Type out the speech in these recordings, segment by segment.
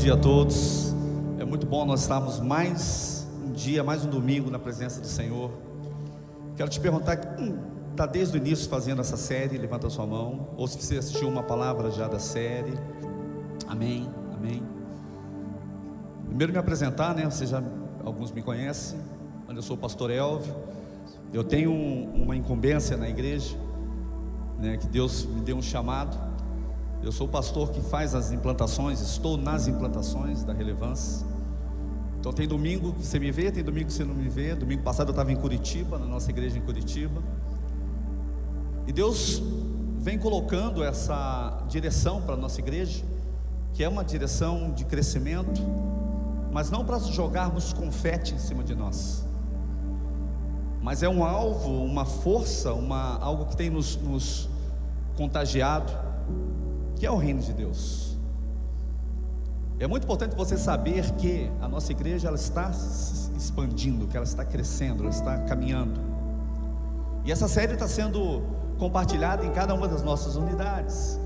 dia a todos. É muito bom nós estarmos mais um dia, mais um domingo na presença do Senhor. Quero te perguntar, quem está desde o início fazendo essa série? Levanta a sua mão. Ou se você assistiu uma palavra já da série. Amém, amém. Primeiro me apresentar, né? Alguns me conhecem. Eu sou o pastor Elvio. Eu tenho uma incumbência na igreja, né? Que Deus me deu um chamado. Eu sou o pastor que faz as implantações, estou nas implantações da Relevância. Então tem domingo que você me vê, tem domingo que você não me vê. Domingo passado eu estava em Curitiba, na nossa igreja em Curitiba. E Deus vem colocando essa direção para a nossa igreja, que é uma direção de crescimento, mas não para jogarmos confete em cima de nós, mas é um alvo, uma força, algo que tem nos contagiado, que é o reino de Deus. É muito importante você saber que a nossa igreja, ela está se expandindo, que ela está crescendo, ela está caminhando. E essa série está sendo compartilhada em cada uma das nossas unidades: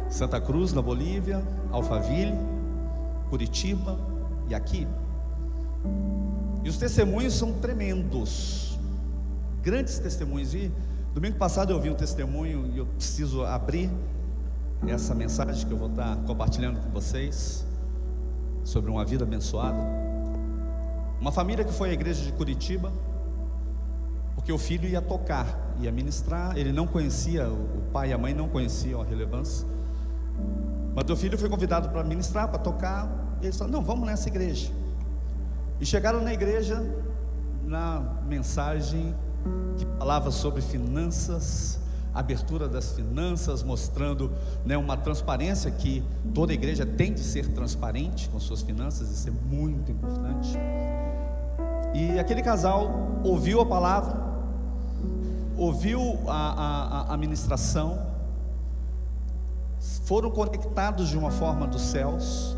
Santa Cruz, na Bolívia, Alphaville, Curitiba e aqui. E os testemunhos são tremendos, grandes testemunhos. E domingo passado eu vi um testemunho e eu preciso abrir essa mensagem que eu vou estar compartilhando com vocês, sobre uma vida abençoada. Uma família que foi à igreja de Curitiba, porque o filho ia tocar, ia ministrar. Ele não conhecia, o pai e a mãe não conheciam a Relevância, mas o filho foi convidado para ministrar, para tocar. E eles falaram: não, vamos nessa igreja. E chegaram na igreja, na mensagem que falava sobre finanças, abertura das finanças, mostrando, né, uma transparência, que toda igreja tem de ser transparente com suas finanças. Isso é muito importante. E aquele casal ouviu a palavra, ouviu a ministração, foram conectados de uma forma dos céus.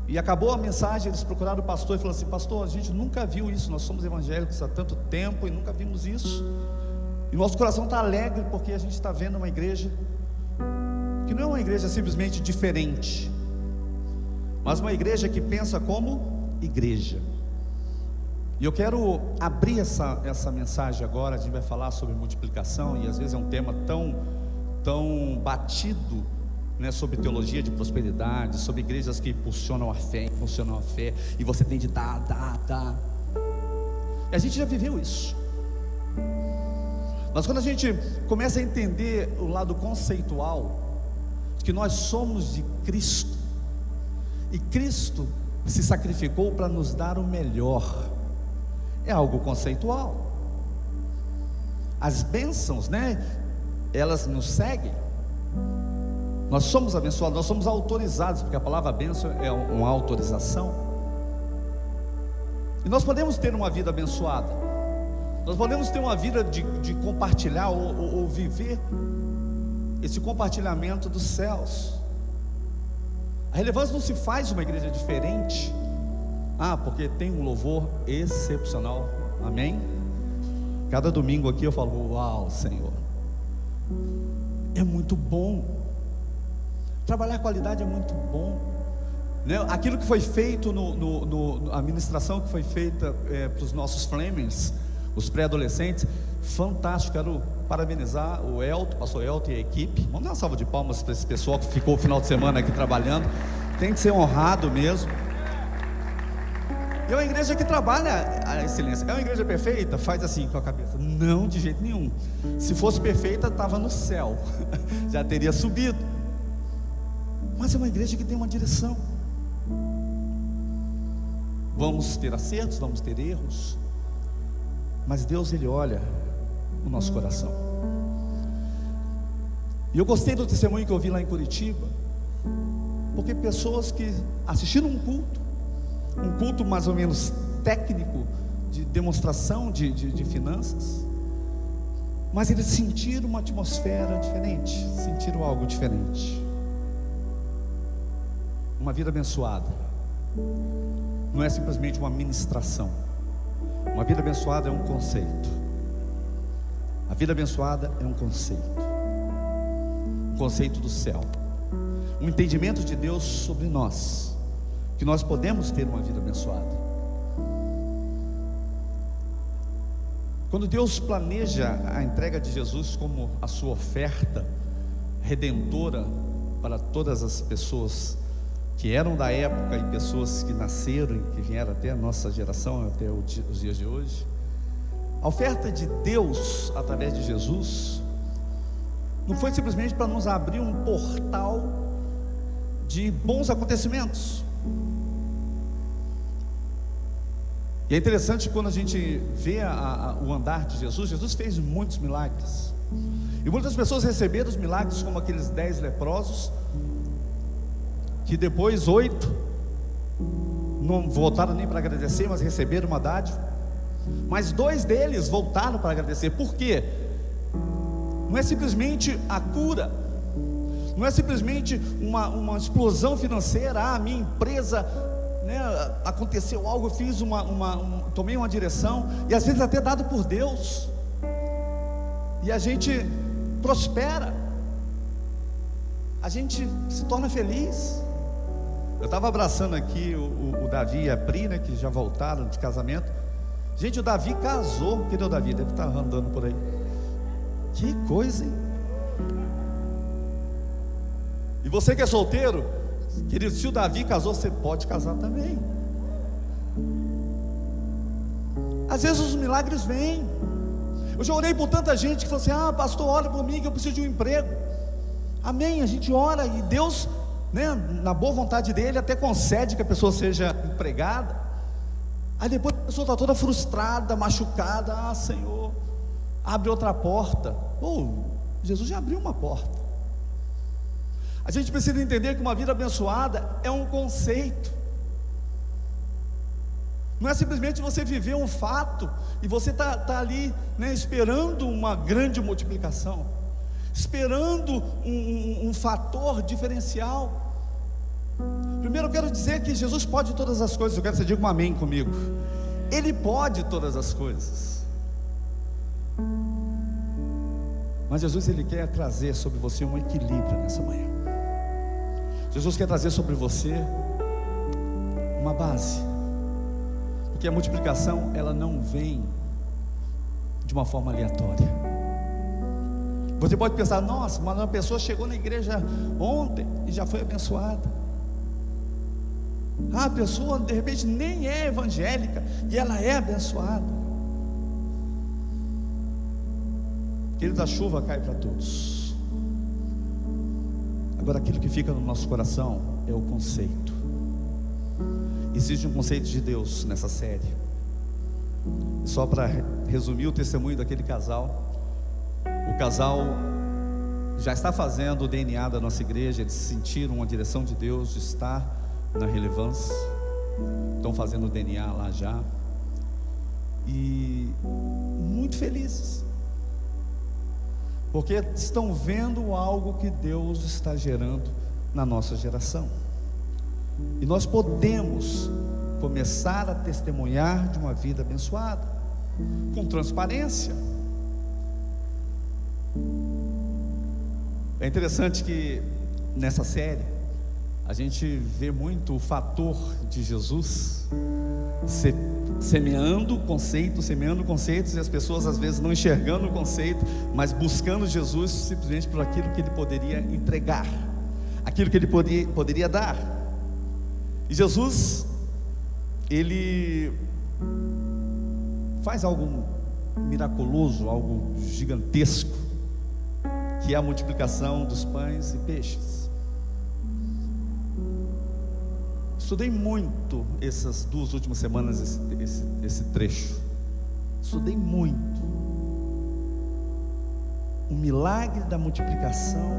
E acabou a mensagem, eles procuraram o pastor e falaram assim: pastor, a gente nunca viu isso, nós somos evangélicos há tanto tempo e nunca vimos isso. E nosso coração está alegre porque a gente está vendo uma igreja que não é uma igreja simplesmente diferente, mas uma igreja que pensa como igreja. E eu quero abrir essa mensagem agora. A gente vai falar sobre multiplicação, e às vezes é um tema tão batido, né, sobre teologia de prosperidade, sobre igrejas que impulsionam a fé, e você tem de dar. E a gente já viveu isso. Mas quando a gente começa a entender o lado conceitual, que nós somos de Cristo, e Cristo se sacrificou para nos dar o melhor, é algo conceitual. As bênçãos, né, elas nos seguem. Nós somos abençoados, nós somos autorizados, porque a palavra bênção é uma autorização. E nós podemos ter uma vida abençoada. Nós podemos ter uma vida de compartilhar ou viver esse compartilhamento dos céus. A Relevância não se faz uma igreja diferente, porque tem um louvor excepcional, amém? Cada domingo aqui eu falo: uau, Senhor, é muito bom. Trabalhar a qualidade é muito bom, né? Aquilo que foi feito, a ministração que foi feita para os nossos Flemings, os pré-adolescentes, fantástico. Quero parabenizar o Elton, pastor Elton e a equipe. Vamos dar uma salva de palmas para esse pessoal que ficou o final de semana aqui trabalhando. Tem que ser honrado mesmo. E é uma igreja que trabalha a excelência. É uma igreja perfeita? Faz assim com a cabeça: não, de jeito nenhum. Se fosse perfeita, estava no céu, já teria subido. Mas é uma igreja que tem uma direção. Vamos ter acertos, vamos ter erros, mas Deus, Ele olha o nosso coração. E eu gostei do testemunho que eu vi lá em Curitiba, porque pessoas que assistiram um culto mais ou menos técnico, de demonstração de finanças, mas eles sentiram uma atmosfera diferente, sentiram algo diferente. Uma vida abençoada não é simplesmente uma ministração. Uma vida abençoada é um conceito. A vida abençoada é um conceito do céu. um entendimento de Deus sobre nós, que nós podemos ter uma vida abençoada. Quando Deus planeja a entrega de Jesus como a sua oferta redentora para todas as pessoas que eram da época e pessoas que nasceram e que vieram até a nossa geração, até os dias de hoje, a oferta de Deus através de Jesus não foi simplesmente para nos abrir um portal de bons acontecimentos. E é interessante quando a gente vê o andar de Jesus. Jesus fez muitos milagres, e muitas pessoas receberam os milagres, como aqueles 10 leprosos, que depois 8 não voltaram nem para agradecer, mas receberam uma dádiva. Mas 2 deles voltaram para agradecer. Por quê? Não é simplesmente a cura, não é simplesmente uma explosão financeira. A minha empresa, aconteceu algo, eu fiz tomei uma direção, e às vezes até dado por Deus, e a gente prospera, a gente se torna feliz. Eu estava abraçando aqui o Davi e a Pri, que já voltaram de casamento. Gente, o Davi casou. Cadê o Davi? Deve estar andando por aí. Que coisa, hein? E você que é solteiro, querido, se o Davi casou, você pode casar também. Às vezes os milagres vêm. Eu já orei por tanta gente que falou assim: pastor, ora por mim que eu preciso de um emprego. Amém, a gente ora e Deus, na boa vontade dele, até concede que a pessoa seja empregada. Aí depois a pessoa está toda frustrada, machucada. Senhor, abre outra porta. Jesus já abriu uma porta. A gente precisa entender que uma vida abençoada é um conceito. Não é simplesmente você viver um fato e você tá ali, esperando uma grande multiplicação, esperando um fator diferencial. Primeiro eu quero dizer que Jesus pode todas as coisas. Eu quero que você diga um amém comigo. Ele pode todas as coisas. Mas Jesus, Ele quer trazer sobre você um equilíbrio nessa manhã. Jesus quer trazer sobre você uma base, porque a multiplicação, ela não vem de uma forma aleatória. Você pode pensar: nossa, mas uma pessoa chegou na igreja ontem e já foi abençoada. A pessoa de repente nem é evangélica e ela é abençoada. Queridos, a chuva cai para todos. Agora, aquilo que fica no nosso coração é o conceito. Existe um conceito de Deus nessa série. Só para resumir o testemunho daquele casal. O casal já está fazendo o DNA da nossa igreja. Eles sentiram uma direção de Deus de estar na relevância. Estão fazendo o DNA lá já. E muito felizes, porque estão vendo algo que Deus está gerando na nossa geração. E nós podemos começar a testemunhar de uma vida abençoada, com transparência. É interessante que nessa série a gente vê muito o fator de Jesus semeando conceitos, e as pessoas às vezes não enxergando o conceito, mas buscando Jesus simplesmente por aquilo que Ele poderia entregar, aquilo que Ele poderia dar. E Jesus, Ele faz algo miraculoso, algo gigantesco, que é a multiplicação dos pães e peixes. Estudei muito essas 2 últimas semanas esse trecho. Estudei muito. O milagre da multiplicação,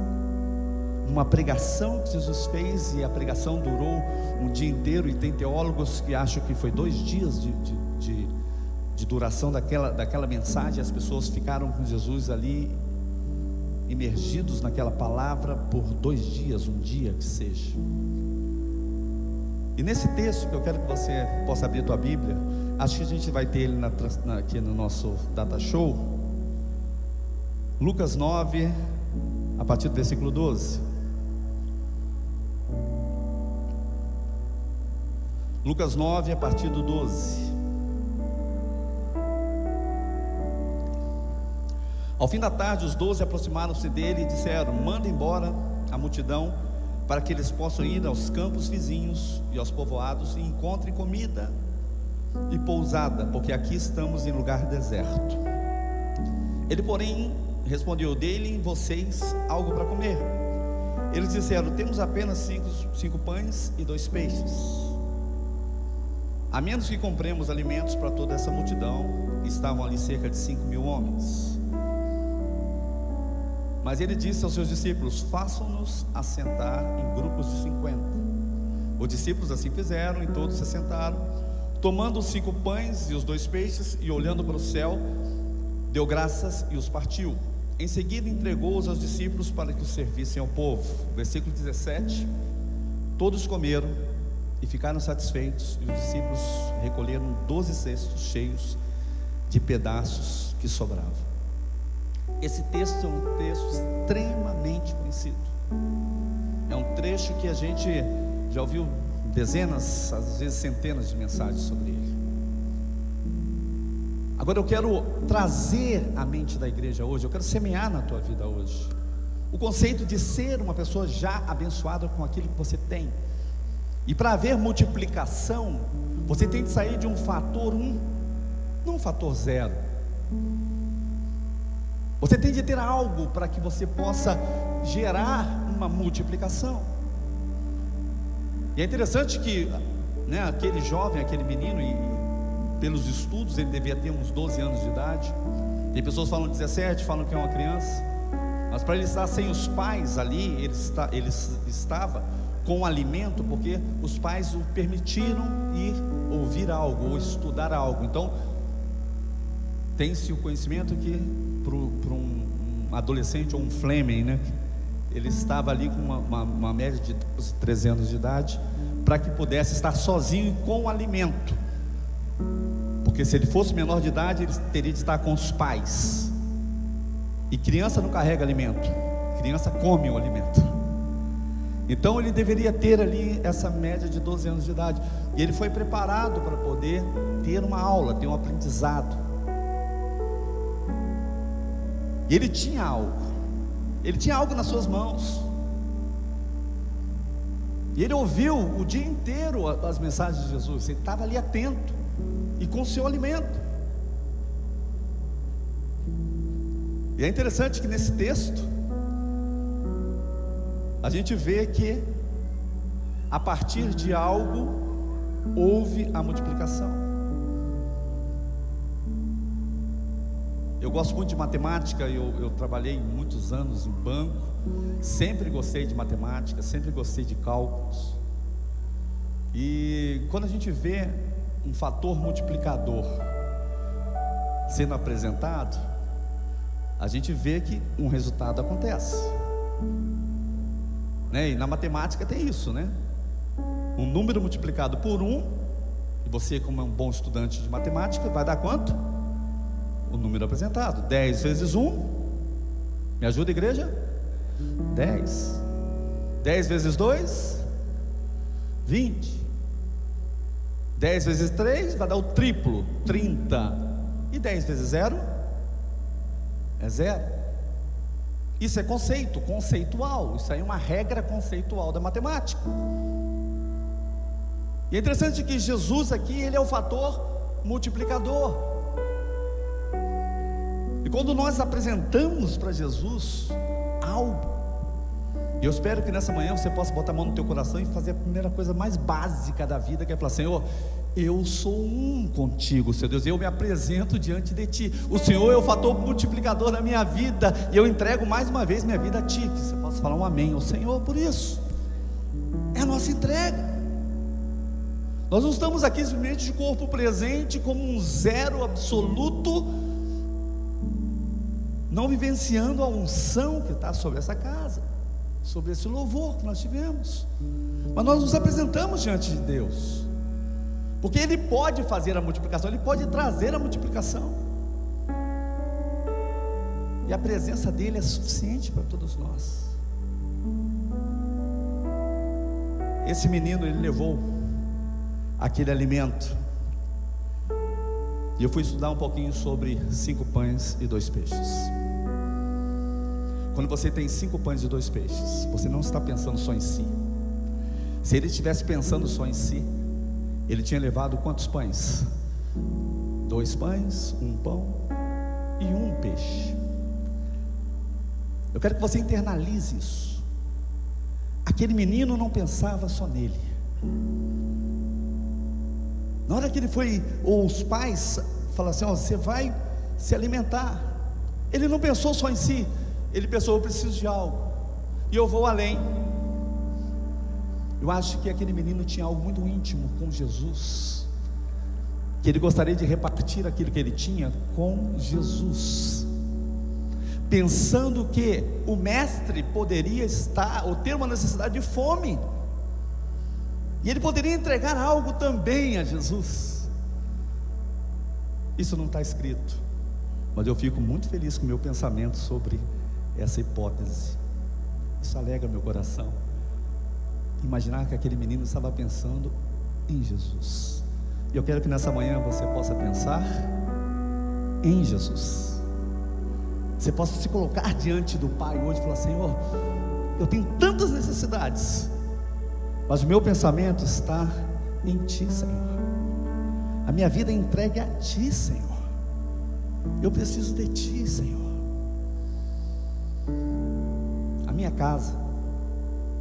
uma pregação que Jesus fez, e a pregação durou um dia inteiro, e tem teólogos que acham que foi 2 dias de duração daquela mensagem. As pessoas ficaram com Jesus ali, imergidos naquela palavra por 2 dias, um dia que seja. E nesse texto que eu quero que você possa abrir a tua Bíblia, acho que a gente vai ter ele aqui no nosso data show, Lucas 9, a partir do versículo 12. Lucas 9, a partir do 12. Ao fim da tarde, os 12 aproximaram-se dele e disseram: manda embora a multidão, para que eles possam ir aos campos vizinhos e aos povoados e encontrem comida e pousada, porque aqui estamos em lugar deserto. Ele, porém, respondeu: deem vocês algo para comer. Eles disseram: temos apenas cinco pães e 2 peixes. A menos que compremos alimentos para toda essa multidão. Estavam ali cerca de 5.000 homens. Mas ele disse aos seus discípulos: façam-nos assentar em grupos de 50. Os discípulos assim fizeram, e todos se sentaram. Tomando os 5 pães e os 2 peixes, e olhando para o céu, deu graças e os partiu. Em seguida entregou-os aos discípulos para que os servissem ao povo. Versículo 17. Todos comeram e ficaram satisfeitos, e os discípulos recolheram 12 cestos cheios de pedaços que sobravam. Esse texto é um texto extremamente conhecido. É um trecho que a gente já ouviu dezenas, às vezes centenas de mensagens sobre ele. Agora eu quero trazer à mente da igreja hoje, eu quero semear na tua vida hoje o conceito de ser uma pessoa já abençoada com aquilo que você tem. E para haver multiplicação, você tem que sair de um fator 1, não um fator 0. Você tem de ter algo para que você possa gerar uma multiplicação. E é interessante que, aquele jovem, aquele menino, e pelos estudos ele devia ter uns 12 anos de idade. Tem pessoas que falam 17, falam que é uma criança. Mas para ele estar sem os pais ali, ele estava com alimento, porque os pais o permitiram ir ouvir algo, ou estudar algo. Então, tem-se o conhecimento que para um adolescente ou um Fleming, ele estava ali com uma média de 12, 13 anos de idade, para que pudesse estar sozinho e com alimento. Porque se ele fosse menor de idade, ele teria de estar com os pais. E criança não carrega alimento, criança come o alimento. Então ele deveria ter ali essa média de 12 anos de idade. E ele foi preparado para poder ter uma aula, ter um aprendizado. E ele tinha algo nas suas mãos. E ele ouviu o dia inteiro as mensagens de Jesus. Ele estava ali atento e com o seu alimento. E é interessante que nesse texto a gente vê que a partir de algo houve a multiplicação. Eu gosto muito de matemática, eu trabalhei muitos anos em banco, sempre gostei de matemática, sempre gostei de cálculos. E quando a gente vê um fator multiplicador sendo apresentado, a gente vê que um resultado acontece, E na matemática tem isso, Um número multiplicado por 1, e você, como é um bom estudante de matemática, vai dar quanto? O número apresentado. 10 vezes 1, me ajuda, igreja? 10. 10 vezes 2, 20. 10 vezes 3 vai dar o triplo, 30. E 10 vezes 0 é 0. Isso é conceitual. Isso aí é uma regra conceitual da matemática. E é interessante que Jesus aqui, ele é o fator multiplicador. E quando nós apresentamos para Jesus algo, e eu espero que nessa manhã você possa botar a mão no teu coração e fazer a primeira coisa mais básica da vida, que é falar: Senhor, eu sou um contigo, Senhor Deus, eu me apresento diante de Ti. O Senhor é o fator multiplicador da minha vida, e eu entrego mais uma vez minha vida a Ti. Que você possa falar um amém ao Senhor por isso. É a nossa entrega. Nós não estamos aqui simplesmente de corpo presente, como um zero absoluto, não vivenciando a unção que está sobre essa casa, sobre esse louvor que nós tivemos. Mas nós nos apresentamos diante de Deus, porque Ele pode fazer a multiplicação, Ele pode trazer a multiplicação, e a presença dEle é suficiente para todos nós. Esse menino, ele levou aquele alimento. E eu fui estudar um pouquinho sobre 5 pães e 2 peixes. Quando você tem 5 pães e 2 peixes, você não está pensando só em si. Se ele estivesse pensando só em si, ele tinha levado quantos pães? 2 pães, 1 pão e 1 peixe. Eu quero que você internalize isso. Aquele menino não pensava só nele. Na hora que ele foi, ou os pais falaram assim: ó, você vai se alimentar. Ele não pensou só em si. Ele pensou: eu preciso de algo, e eu vou além. Eu acho que aquele menino tinha algo muito íntimo com Jesus, que ele gostaria de repartir aquilo que ele tinha com Jesus, pensando que o mestre poderia estar ou ter uma necessidade de fome, e ele poderia entregar algo também a Jesus. Isso não está escrito, mas eu fico muito feliz com o meu pensamento sobre essa hipótese. Isso alegra meu coração, imaginar que aquele menino estava pensando em Jesus. E eu quero que nessa manhã você possa pensar em Jesus. Você possa se colocar diante do Pai hoje e falar: Senhor, eu tenho tantas necessidades, mas o meu pensamento está em Ti, Senhor. A minha vida é entregue a Ti, Senhor. Eu preciso de Ti, Senhor. A minha casa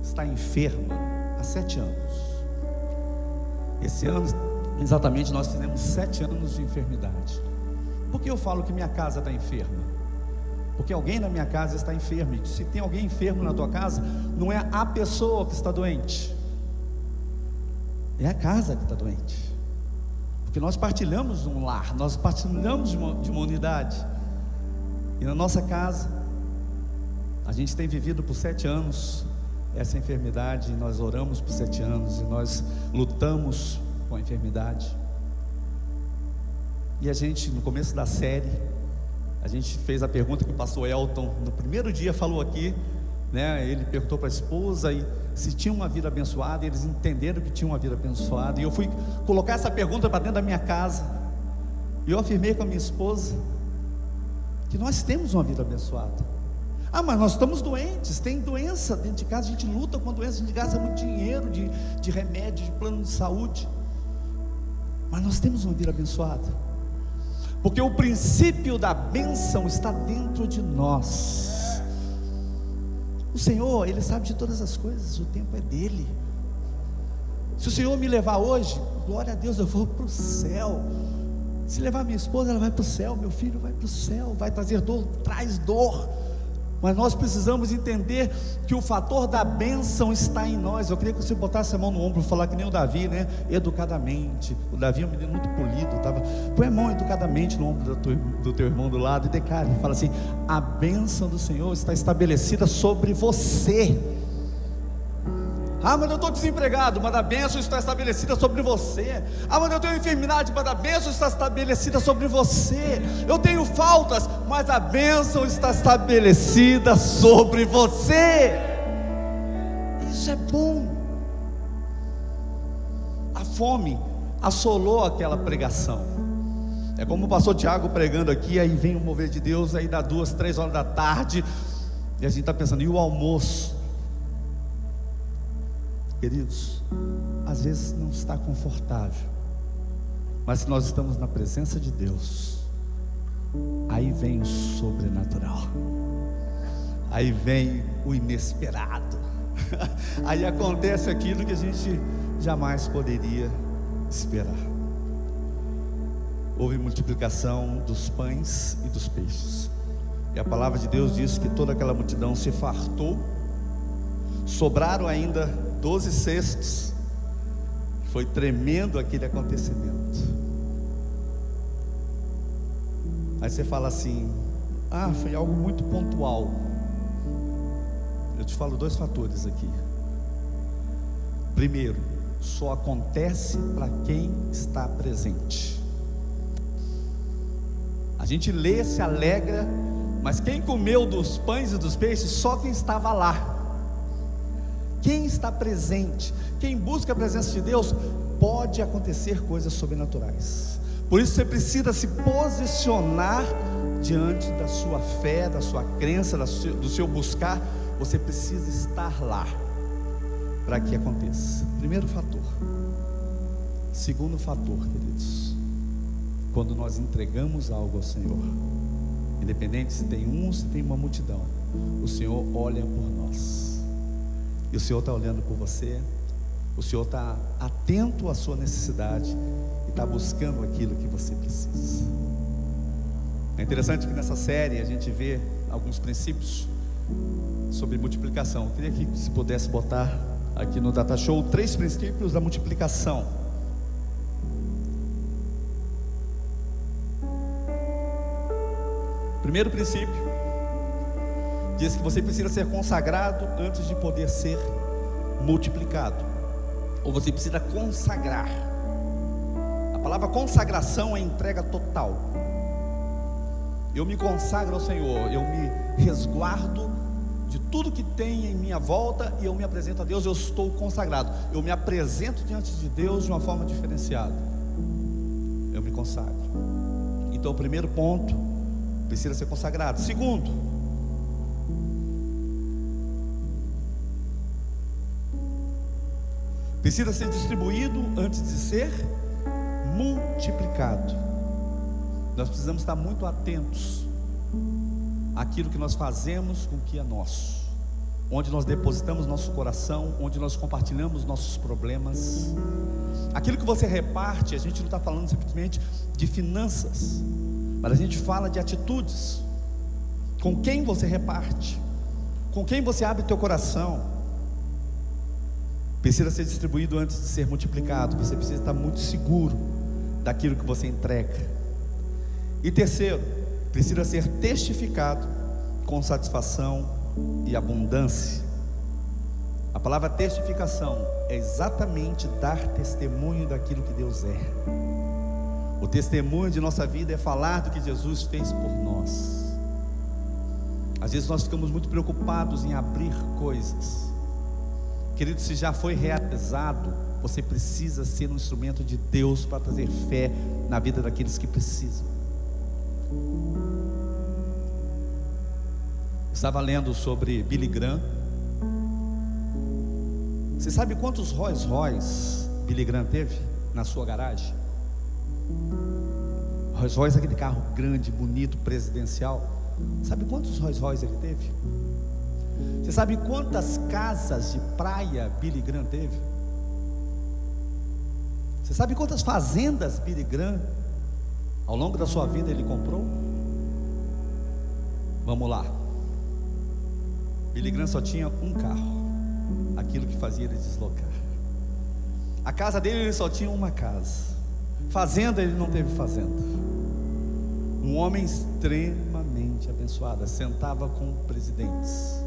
está enferma há 7 anos. Esse ano, exatamente, nós fizemos 7 anos de enfermidade. Por que eu falo que minha casa está enferma? Porque alguém na minha casa está enfermo. E se tem alguém enfermo na tua casa, não é a pessoa que está doente, é a casa que está doente. Porque nós partilhamos um lar, nós partilhamos de uma unidade. E na nossa casa, a gente tem vivido por 7 anos essa enfermidade. E nós oramos por 7 anos, e nós lutamos com a enfermidade. E a gente, no começo da série, a gente fez a pergunta que o pastor Elton, no primeiro dia, falou aqui, né? Ele perguntou para a esposa se tinha uma vida abençoada, e eles entenderam que tinha uma vida abençoada. E eu fui colocar essa pergunta para dentro da minha casa, e eu afirmei com a minha esposa que nós temos uma vida abençoada. Ah, mas nós estamos doentes, tem doença dentro de casa, a gente luta com a doença, a gente gasta muito dinheiro de remédio, de plano de saúde, mas nós temos uma vida abençoada, porque o princípio da bênção está dentro de nós. O Senhor, Ele sabe de todas as coisas, o tempo é dEle. Se o Senhor me levar hoje, glória a Deus, eu vou para o céu. Se levar minha esposa, ela vai para o céu, meu filho vai para o céu, vai trazer dor, traz dor. Mas nós precisamos entender que o fator da bênção está em nós. Eu queria que você botasse a mão no ombro e falar que nem o Davi, né? Educadamente. O Davi é um menino muito polido, põe a mão educadamente no ombro do teu irmão do lado e declara, fala assim: a bênção do Senhor está estabelecida sobre você. Ah, mas eu estou desempregado, mas a bênção está estabelecida sobre você. Ah, mas eu tenho enfermidade, mas a bênção está estabelecida sobre você. Eu tenho faltas, mas a bênção está estabelecida sobre você. Isso é bom. A fome assolou aquela pregação. É como o pastor Tiago pregando aqui, aí vem o mover de Deus, aí dá 2, 3 horas da tarde, e a gente está pensando: e o almoço? Queridos, às vezes não está confortável, mas se nós estamos na presença de Deus, aí vem o sobrenatural, aí vem o inesperado, aí acontece aquilo que a gente jamais poderia esperar. Houve multiplicação dos pães e dos peixes, e a palavra de Deus diz que toda aquela multidão se fartou. Sobraram ainda 12 cestos. Foi tremendo aquele acontecimento. Aí você fala assim: ah, foi algo muito pontual. Eu te falo 2 fatores aqui. Primeiro, só acontece para quem está presente. A gente lê, se alegra, mas quem comeu dos pães e dos peixes? Só quem estava lá. quem está presente, quem busca a presença de Deus, pode acontecer coisas sobrenaturais. Por isso você precisa se posicionar diante da sua fé, da sua crença, do seu buscar. Você precisa estar lá para que aconteça. Primeiro fator. Segundo fator, queridos, quando nós entregamos algo ao Senhor, independente se tem um ou se tem uma multidão, o Senhor olha por nós, e o Senhor está olhando por você. O Senhor está atento à sua necessidade e está buscando aquilo que você precisa. É interessante que nessa série a gente vê alguns princípios sobre multiplicação. Eu queria que se pudesse botar aqui no Data Show 3 princípios da multiplicação. Primeiro princípio diz que você precisa ser consagrado antes de poder ser multiplicado. Ou você precisa consagrar. A palavra consagração é entrega total. Eu me consagro ao Senhor, eu me resguardo de tudo que tem em minha volta e eu me apresento a Deus. Eu estou consagrado, eu me apresento diante de Deus de uma forma diferenciada. Eu me consagro. Então o primeiro ponto, precisa ser consagrado. Segundo, precisa ser distribuído antes de ser multiplicado. Nós precisamos estar muito atentos àquilo que nós fazemos com o que é nosso, onde nós depositamos nosso coração, onde nós compartilhamos nossos problemas. Aquilo que você reparte, a gente não está falando simplesmente de finanças, mas a gente fala de atitudes. Com quem você reparte, com quem você abre teu coração, precisa ser distribuído antes de ser multiplicado. Você precisa estar muito seguro daquilo que você entrega. E terceiro, precisa ser testificado com satisfação e abundância. A palavra testificação é exatamente dar testemunho daquilo que Deus é. O testemunho de nossa vida é falar do que Jesus fez por nós. Às vezes nós ficamos muito preocupados em abrir coisas. Querido, se já foi realizado, você precisa ser um instrumento de Deus para trazer fé na vida daqueles que precisam. Estava lendo sobre Billy Graham. Você sabe quantos Rolls Royce Billy Graham teve na sua garagem? Rolls Royce é aquele carro grande, bonito, presidencial. Sabe quantos Rolls Royce ele teve? Você sabe quantas casas de praia Billy Graham teve? Você sabe quantas fazendas Billy Graham ao longo da sua vida ele comprou? Vamos lá. Billy Graham só tinha um carro, aquilo que fazia ele deslocar. A casa dele, ele só tinha uma casa. Fazenda, ele não teve fazenda. Um homem extremamente abençoado, sentava com presidentes,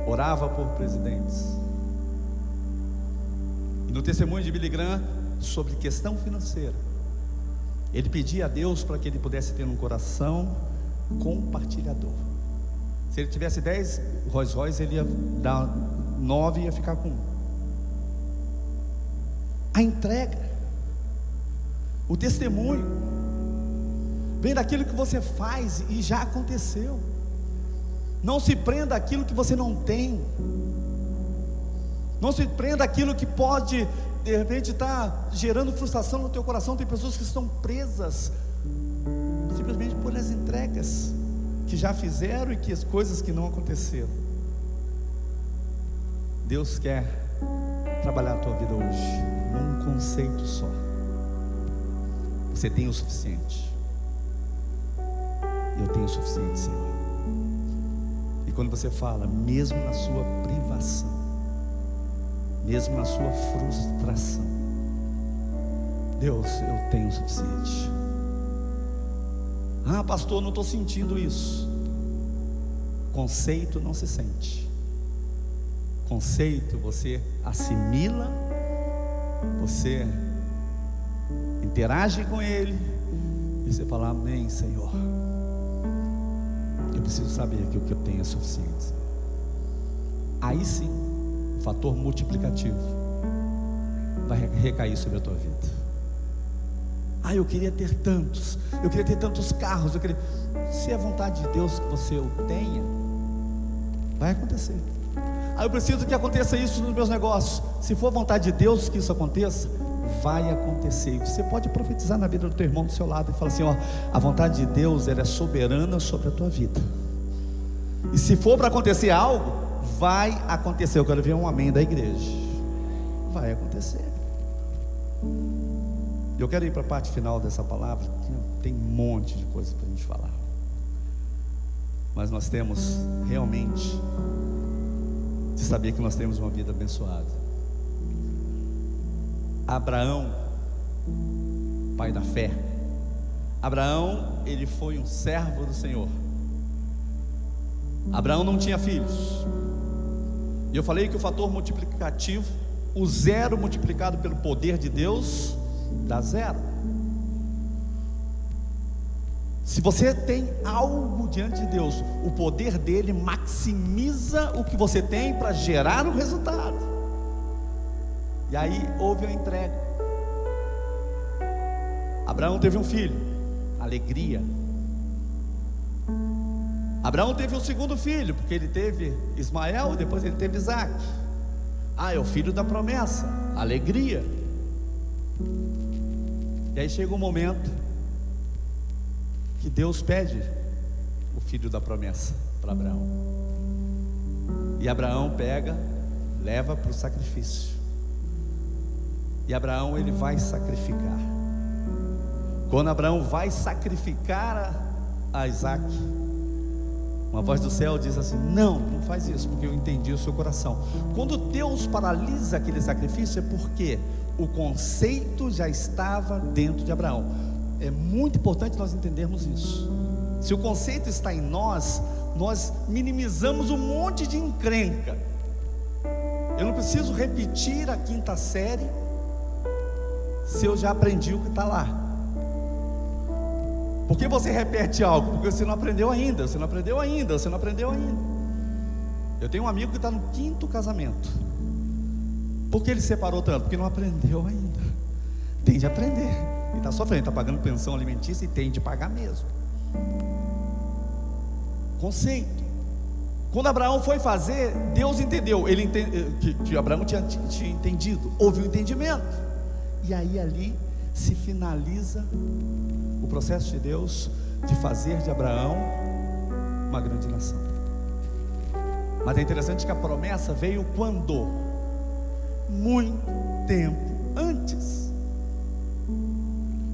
orava por presidentes. E no testemunho de Billy Graham sobre questão financeira, ele pedia a Deus para que ele pudesse ter um coração compartilhador. Se ele tivesse 10 Rolls Royce, ele ia dar 9 e ia ficar com 1. A entrega, o testemunho, vem daquilo que você faz e já aconteceu. Não se prenda àquilo que você não tem. Não se prenda àquilo que pode, de repente, estar gerando frustração no teu coração. Tem pessoas que estão presas simplesmente por as entregas que já fizeram e que as coisas que não aconteceram. Deus quer trabalhar a tua vida hoje num conceito só. Você tem o suficiente. Eu tenho o suficiente, Senhor. E quando você fala, mesmo na sua privação, mesmo na sua frustração, Deus, eu tenho o suficiente. Ah, pastor, não estou sentindo isso. Conceito não se sente. Conceito você assimila, você interage com ele e você fala, amém, Senhor. Eu preciso saber que o que eu tenho é suficiente. Aí sim fator multiplicativo vai recair sobre a tua vida. Eu queria ter tantos carros, se é vontade de Deus que você o tenha, vai acontecer. Eu preciso que aconteça isso nos meus negócios. Se for vontade de Deus que isso aconteça, vai acontecer. Você pode profetizar na vida do teu irmão do seu lado e falar assim: a vontade de Deus, ela é soberana sobre a tua vida. E se for para acontecer algo, vai acontecer. Eu quero ver um amém da igreja. Vai acontecer. Eu quero ir para a parte final dessa palavra, que tem um monte de coisa para a gente falar, mas nós temos realmente de saber que nós temos uma vida abençoada. Abraão, pai da fé. Abraão, ele foi um servo do Senhor. Abraão não tinha filhos, e eu falei que o fator multiplicativo, o zero multiplicado pelo poder de Deus, dá zero. Se você tem algo diante de Deus, o poder dele maximiza o que você tem para gerar o resultado. E aí houve a entrega. Abraão teve um filho, alegria. Abraão teve um segundo filho, porque ele teve Ismael e depois ele teve Isaac. É o filho da promessa, alegria. E aí chega um momento que Deus pede o filho da promessa para Abraão, e Abraão pega, leva para o sacrifício. E Abraão, ele vai sacrificar. Quando Abraão vai sacrificar a Isaac, uma voz do céu diz assim: não faz isso, porque eu entendi o seu coração. Quando Deus paralisa aquele sacrifício, é porque o conceito já estava dentro de Abraão. É muito importante nós entendermos isso. Se o conceito está em nós, nós minimizamos um monte de encrenca. Eu não preciso repetir a 5ª série se eu já aprendi o que está lá. Por que você repete algo? Porque você não aprendeu ainda. Eu tenho um amigo que está no 5º casamento. Por que ele separou tanto? Porque não aprendeu ainda. Tem de aprender. Ele está sofrendo, está pagando pensão alimentícia e tem de pagar mesmo. Conceito. Quando Abraão foi fazer, Deus entendeu. Ele que Abraão tinha entendido. Houve um entendimento. E aí ali se finaliza o processo de Deus de fazer de Abraão uma grande nação. Mas é interessante que a promessa veio quando? Muito tempo antes.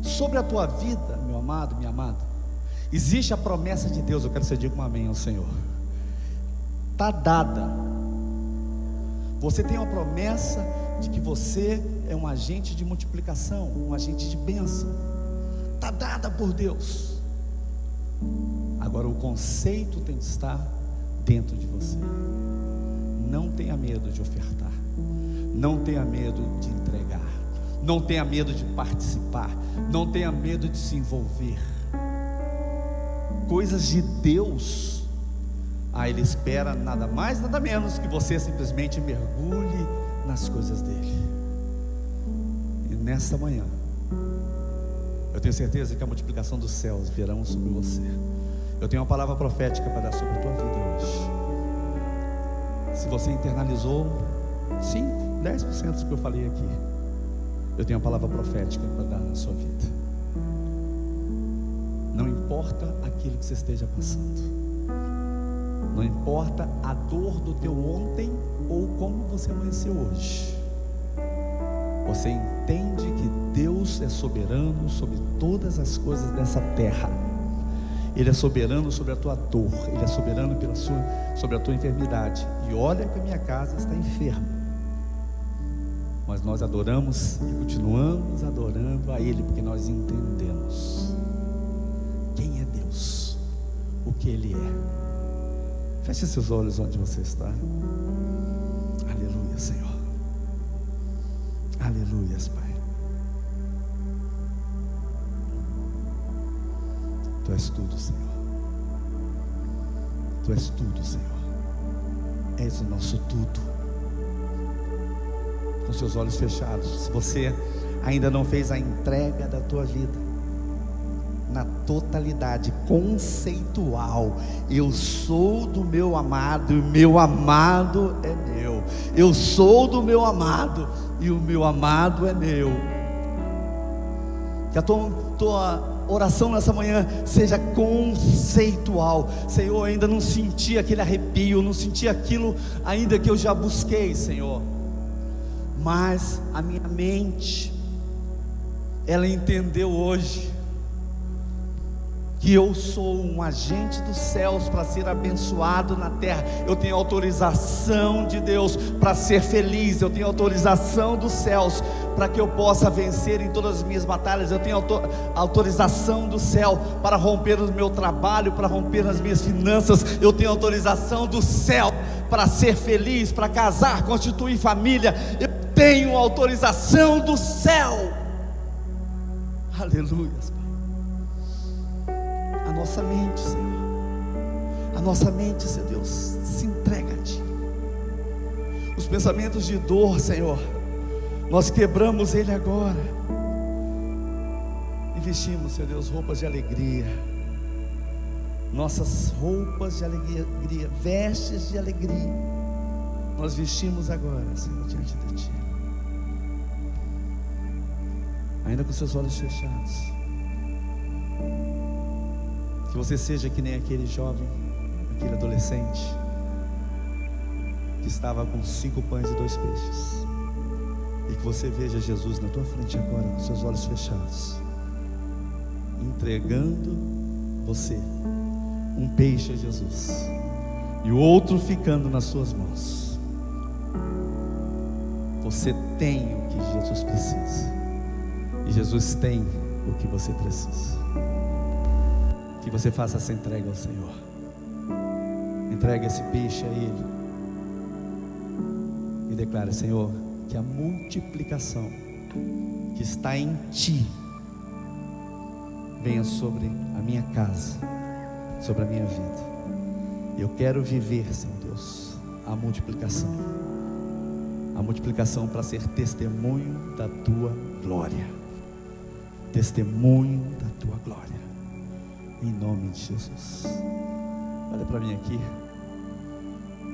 Sobre a tua vida, meu amado, minha amada, existe a promessa de Deus. Eu quero que você diga um amém ao Senhor. Está dada. Você tem uma promessa de que você é um agente de multiplicação, um agente de bênção. Está dada por Deus. Agora o conceito tem que estar dentro de você. Não tenha medo de ofertar. Não tenha medo de entregar. Não tenha medo de participar. Não tenha medo de se envolver. Coisas de Deus, Ele espera nada mais, nada menos que você simplesmente mergulhe nas coisas dele. E nesta manhã, eu tenho certeza que a multiplicação dos céus virão sobre você. Eu tenho uma palavra profética para dar sobre a tua vida hoje. Se você internalizou 5, 10% do que eu falei aqui, eu tenho uma palavra profética para dar na sua vida. Não importa aquilo que você esteja passando, não importa a dor do teu ontem ou como você amanheceu hoje, você entende que Deus é soberano sobre todas as coisas dessa terra. Ele é soberano sobre a tua dor, Ele é soberano sobre a tua enfermidade. E olha que a minha casa está enferma, mas nós adoramos e continuamos adorando a Ele, porque nós entendemos quem é Deus, o que Ele é. Feche seus olhos onde você está. Aleluia, Senhor. Aleluia, Pai. Tu és tudo, Senhor. Tu és tudo, Senhor. És o nosso tudo. seus olhos fechados. Se você ainda não fez a entrega da tua vida na totalidade, conceitual, eu sou do meu amado e o meu amado é meu. Eu sou do meu amado e o meu amado é meu. Que a tua oração nessa manhã seja conceitual. Senhor, eu ainda não senti aquele arrepio, não senti aquilo ainda que eu já busquei, Senhor, mas a minha mente, ela entendeu hoje que eu sou um agente dos céus para ser abençoado na terra. Eu tenho autorização de Deus para ser feliz. Eu tenho autorização dos céus para que eu possa vencer em todas as minhas batalhas. Eu tenho autorização do céu para romper o meu trabalho, para romper nas minhas finanças. Eu tenho autorização do céu para ser feliz, para casar, constituir família. Eu tenho autorização do céu. Aleluia. A nossa mente, Senhor, a nossa mente, Senhor Deus, se entrega a Ti. Os pensamentos de dor, Senhor, nós quebramos ele agora e vestimos, Senhor Deus, roupas de alegria. Nossas roupas de alegria, vestes de alegria, nós vestimos agora, Senhor, diante de Ti. Ainda com seus olhos fechados, que você seja que nem aquele jovem, aquele adolescente que estava com 5 pães e 2 peixes, e que você veja Jesus na tua frente agora, com seus olhos fechados, entregando você um peixe a Jesus e o outro ficando nas suas mãos. Você tem o que Jesus precisa, e Jesus tem o que você precisa. Que você faça essa entrega ao Senhor. Entregue esse peixe a Ele e declare: Senhor, que a multiplicação que está em Ti venha sobre a minha casa, sobre a minha vida. Eu quero viver, Senhor Deus, a multiplicação para ser testemunho da Tua glória. Testemunho da Tua glória. Em nome de Jesus. Olha para mim aqui.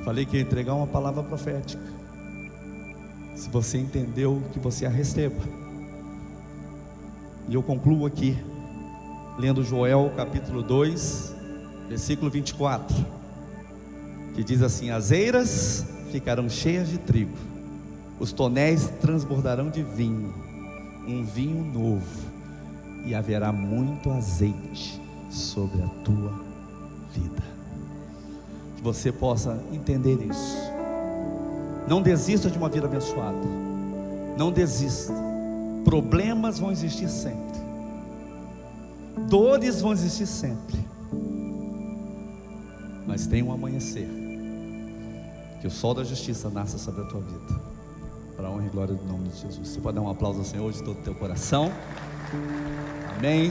Falei que ia entregar uma palavra profética. Se você entendeu, que você a receba. E eu concluo aqui lendo Joel capítulo 2, versículo 24, que diz assim: as eiras ficarão cheias de trigo, os tonéis transbordarão de vinho, um vinho novo, e haverá muito azeite sobre a tua vida. Que você possa entender isso. Não desista de uma vida abençoada. Não desista. Problemas vão existir sempre, dores vão existir sempre, mas tem um amanhecer. Que o sol da justiça nasça sobre a tua vida, para a honra e glória do nome de Jesus. Você pode dar um aplauso ao Senhor de todo o teu coração. Amém.